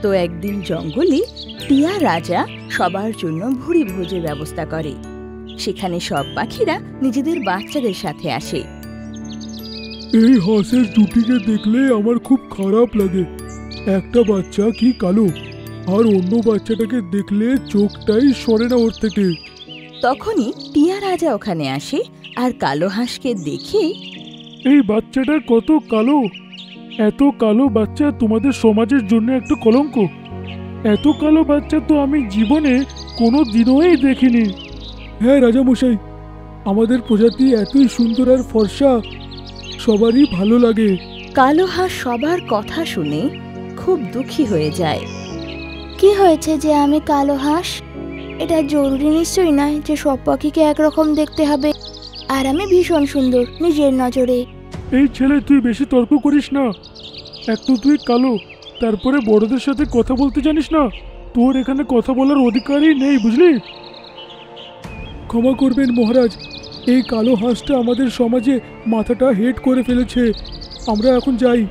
তো একদিন জঙ্গলে টিয়া রাজা সবার জন্য ভুরি ভোজের ব্যবস্থা করে। সেখানে সব পাখিরা নিজেদের বাচ্চাদের সাথে আসে। এই হাঁসের দুটিকে দেখলে আমার খুব খারাপ লাগে। একটা বাচ্চা কি কালো, আর অন্য বাচ্চাটাকে দেখলে চোখটাই সরে না ওর থেকে। তখনই টিয়া রাজা ওখানে আসে আর কালো হাঁসকে দেখে, এই বাচ্চাটা কত কালো! এত কালো বাচ্চা তোমাদের সমাজের জন্য একটা কলঙ্ক। এত কালো বাচ্চা তো আমি জীবনে কোনো দিনই দেখিনি। হ্যাঁ রাজামশাই, আমাদের প্রজাতি এতই সুন্দর আর ফর্সা, সবারই ভালো লাগে। কালো হাঁস সবার কথা শুনে খুব দুঃখী হয়ে যায়। কি হয়েছে যে আমি কালো হাঁস? এটা জরুরি নিশ্চয়ই নয় যে সব পাখিকে একরকম দেখতে হবে। আর আমি ভীষণ সুন্দর নিজের নজরে। এই ছেলে, তুই বেশি তর্ক করিস না। একটু তুই কালো, তারপরে বড়দের সাথে কথা বলতে জানিস না। তোর এখানে কথা বলার অধিকারই নেই, বুঝলি? ক্ষমা করবেন মহারাজ, এই কালো হাঁসটা আমাদের সমাজে মাথাটা হেট করে ফেলেছে। আমরা এখন যাই।